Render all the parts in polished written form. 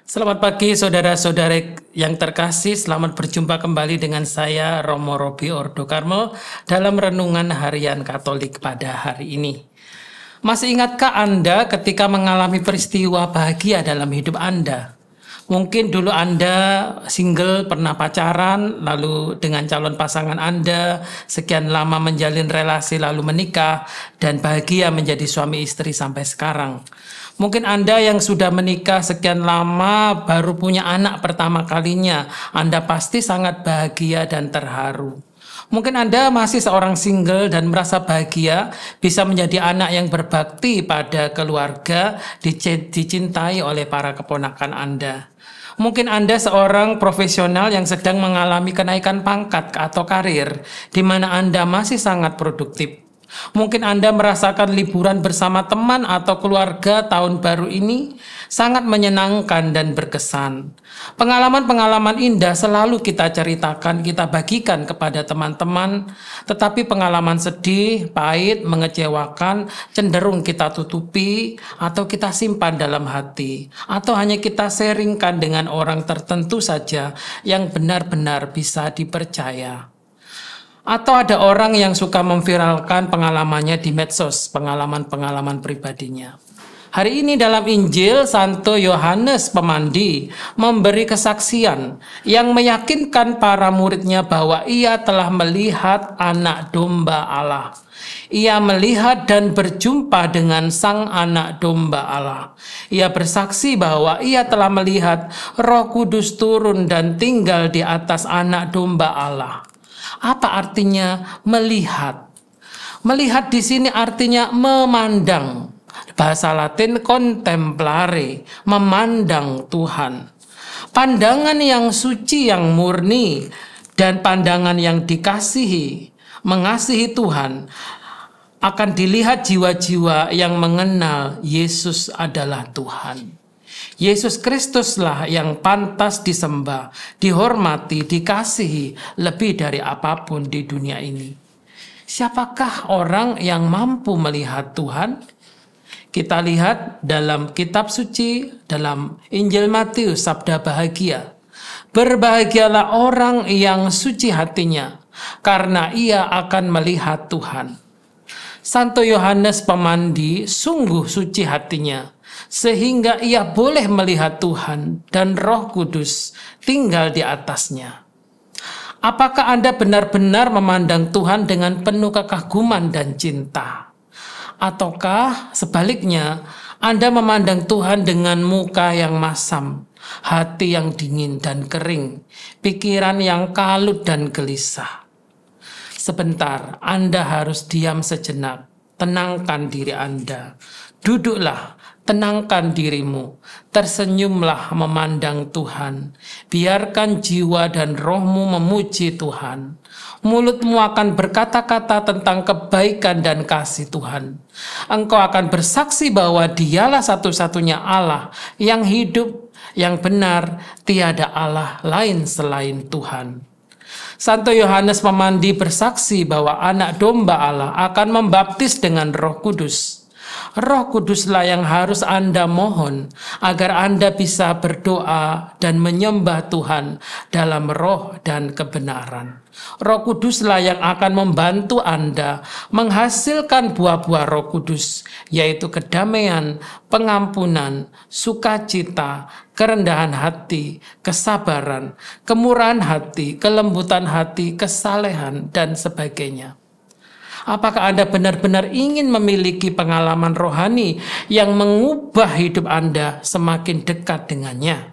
Selamat pagi saudara-saudara yang terkasih, selamat berjumpa kembali dengan saya Romo Robi Ordo Karmel dalam Renungan Harian Katolik pada hari ini. Masih ingatkah Anda ketika mengalami peristiwa bahagia dalam hidup Anda? Mungkin dulu Anda single, pernah pacaran, lalu dengan calon pasangan Anda sekian lama menjalin relasi lalu menikah dan bahagia menjadi suami istri sampai sekarang. Mungkin Anda yang sudah menikah sekian lama baru punya anak pertama kalinya, Anda pasti sangat bahagia dan terharu. Mungkin Anda masih seorang single dan merasa bahagia bisa menjadi anak yang berbakti pada keluarga, dicintai oleh para keponakan Anda. Mungkin Anda seorang profesional yang sedang mengalami kenaikan pangkat atau karir, di mana Anda masih sangat produktif. Mungkin Anda merasakan liburan bersama teman atau keluarga tahun baru ini sangat menyenangkan dan berkesan. Pengalaman-pengalaman indah selalu kita ceritakan, kita bagikan kepada teman-teman, tetapi pengalaman sedih, pahit, mengecewakan cenderung kita tutupi atau kita simpan dalam hati, atau hanya kita sharingkan dengan orang tertentu saja yang benar-benar bisa dipercaya. Atau ada orang yang suka memviralkan pengalamannya di medsos, pengalaman-pengalaman pribadinya. Hari ini dalam Injil, Santo Yohanes Pemandi memberi kesaksian yang meyakinkan para muridnya bahwa ia telah melihat anak domba Allah. Ia melihat dan berjumpa dengan sang anak domba Allah. Ia bersaksi bahwa ia telah melihat Roh Kudus turun dan tinggal di atas anak domba Allah. Apa artinya melihat? Melihat di sini artinya memandang. Bahasa Latin contemplare, memandang Tuhan. Pandangan yang suci, yang murni, dan pandangan yang dikasihi, mengasihi Tuhan, akan dilihat jiwa-jiwa yang mengenal Yesus adalah Tuhan. Yesus Kristuslah yang pantas disembah, dihormati, dikasihi lebih dari apapun di dunia ini. Siapakah orang yang mampu melihat Tuhan? Kita lihat dalam kitab suci, dalam Injil Matius, sabda bahagia. Berbahagialah orang yang suci hatinya, karena ia akan melihat Tuhan. Santo Yohanes Pemandi sungguh suci hatinya, sehingga ia boleh melihat Tuhan dan Roh Kudus tinggal di atasnya. Apakah Anda benar-benar memandang Tuhan dengan penuh kekaguman dan cinta? Ataukah sebaliknya, Anda memandang Tuhan dengan muka yang masam, hati yang dingin dan kering, pikiran yang kalut dan gelisah? Sebentar, Anda harus diam sejenak, tenangkan diri Anda. Duduklah, tenangkan dirimu, tersenyumlah memandang Tuhan. Biarkan jiwa dan rohmu memuji Tuhan. Mulutmu akan berkata-kata tentang kebaikan dan kasih Tuhan. Engkau akan bersaksi bahwa Dialah satu-satunya Allah yang hidup, yang benar, tiada Allah lain selain Tuhan. Santo Yohanes Pemandi bersaksi bahwa anak domba Allah akan membaptis dengan Roh Kudus. Roh Kuduslah yang harus Anda mohon agar Anda bisa berdoa dan menyembah Tuhan dalam roh dan kebenaran. Roh Kuduslah yang akan membantu Anda menghasilkan buah-buah Roh Kudus, yaitu kedamaian, pengampunan, sukacita, kerendahan hati, kesabaran, kemurahan hati, kelembutan hati, kesalehan, dan sebagainya. Apakah Anda benar-benar ingin memiliki pengalaman rohani yang mengubah hidup Anda semakin dekat dengannya?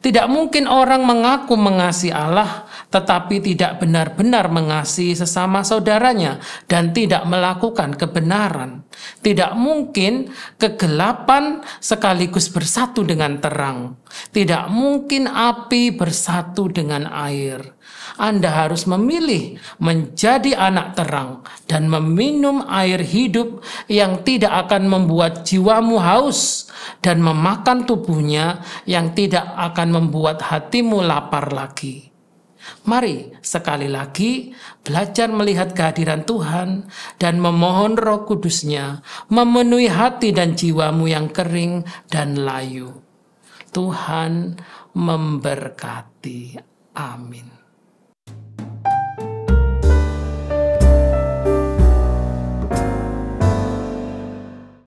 Tidak mungkin orang mengaku mengasihi Allah, tetapi tidak benar-benar mengasihi sesama saudaranya dan tidak melakukan kebenaran. Tidak mungkin kegelapan sekaligus bersatu dengan terang. Tidak mungkin api bersatu dengan air. Anda harus memilih menjadi anak terang dan meminum air hidup yang tidak akan membuat jiwamu haus dan memakan tubuhnya yang tidak akan membuat hatimu lapar lagi. Mari sekali lagi belajar melihat kehadiran Tuhan dan memohon Roh Kudus-Nya memenuhi hati dan jiwamu yang kering dan layu. Tuhan memberkati. Amin.